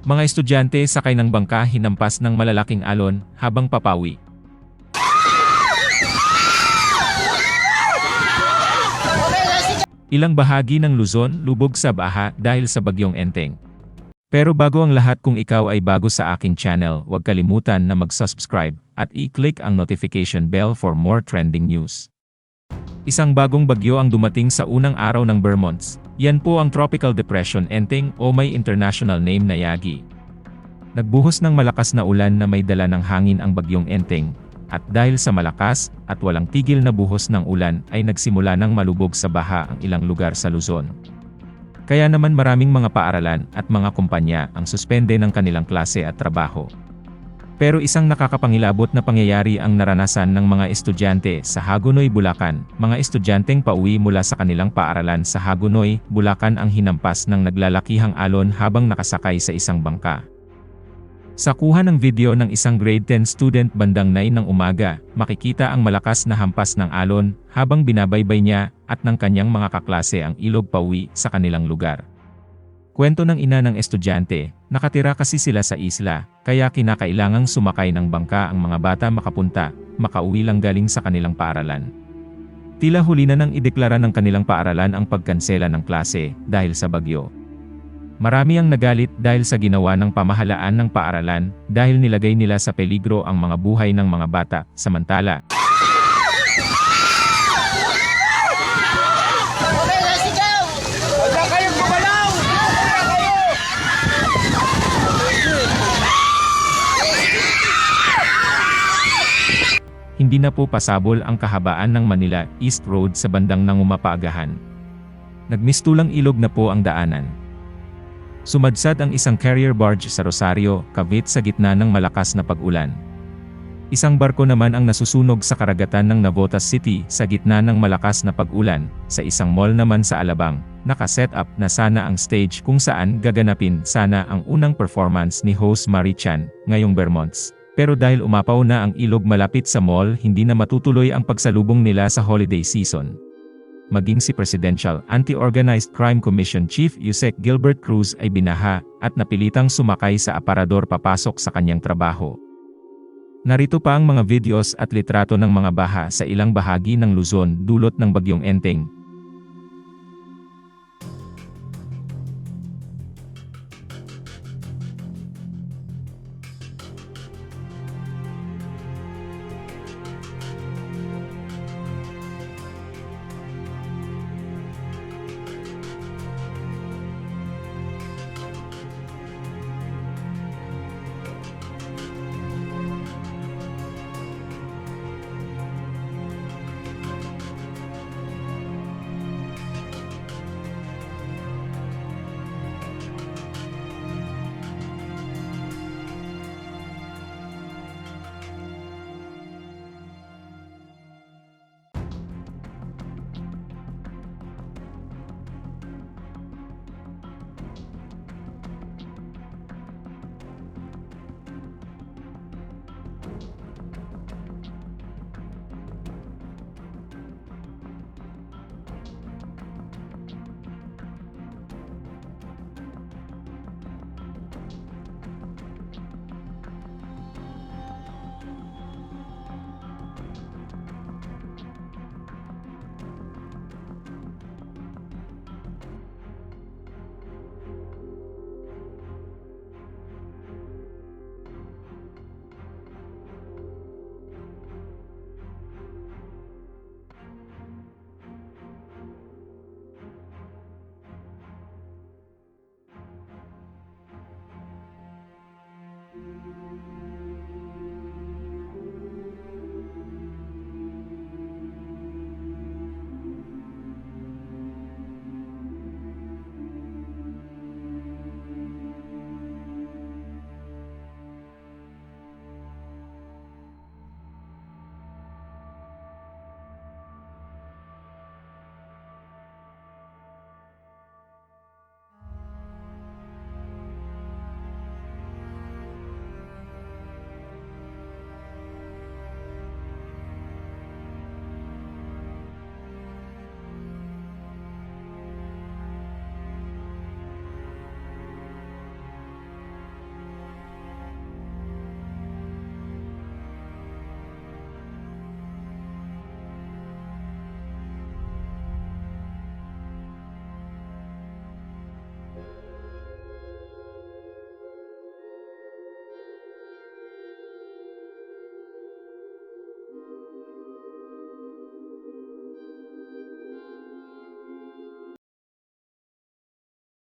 Mga estudyante sakay ng bangka hinampas ng malalaking alon habang papawi. Ilang bahagi ng Luzon lubog sa baha dahil sa bagyong Enteng. Pero bago ang lahat, kung ikaw ay bago sa aking channel, huwag kalimutan na mag-subscribe at i-click ang notification bell for more trending news. Isang bagong bagyo ang dumating sa unang araw ng Vermonts. Yan po ang Tropical Depression Enteng o may international name na Yagi. Nagbuhos ng malakas na ulan na may dala ng hangin ang bagyong Enteng, at dahil sa malakas at walang tigil na buhos ng ulan ay nagsimula ng malubog sa baha ang ilang lugar sa Luzon. Kaya naman maraming mga paaralan at mga kumpanya ang suspende ng kanilang klase at trabaho. Pero isang nakakapangilabot na pangyayari ang naranasan ng mga estudyante sa Hagonoy, Bulacan. Mga estudyanteng pauwi mula sa kanilang paaralan sa Hagonoy, Bulacan ang hinampas ng naglalakihang alon habang nakasakay sa isang bangka. Sa kuha ng video ng isang grade 10 student bandang 9 ng umaga, makikita ang malakas na hampas ng alon habang binabaybay niya at ng kanyang mga kaklase ang ilog pauwi sa kanilang lugar. Kwento ng ina ng estudyante, nakatira kasi sila sa isla, kaya kinakailangang sumakay ng bangka ang mga bata makauwi lang galing sa kanilang paaralan. Tila huli na nang ideklara ng kanilang paaralan ang pagkansela ng klase dahil sa bagyo. Marami ang nagalit dahil sa ginawa ng pamahalaan ng paaralan dahil nilagay nila sa peligro ang mga buhay ng mga bata, samantala hindi na po pasabol ang kahabaan ng Manila East Road sa bandang Nangumapaagahan. Nagmistulang ilog na po ang daanan. Sumadsad ang isang carrier barge sa Rosario, Cavite sa gitna ng malakas na pag-ulan. Isang barko naman ang nasusunog sa karagatan ng Navotas City sa gitna ng malakas na pag-ulan. Sa isang mall naman sa Alabang, naka-set up na sana ang stage kung saan gaganapin sana ang unang performance ni host Marie Chan ngayong Vermonts. Pero dahil umapaw na ang ilog malapit sa mall, hindi na matutuloy ang pagsalubong nila sa holiday season. Maging si Presidential Anti-Organized Crime Commission Chief Yusek Gilbert Cruz ay binaha at napilitang sumakay sa aparador papasok sa kanyang trabaho. Narito pa ang mga videos at litrato ng mga baha sa ilang bahagi ng Luzon dulot ng bagyong Enteng.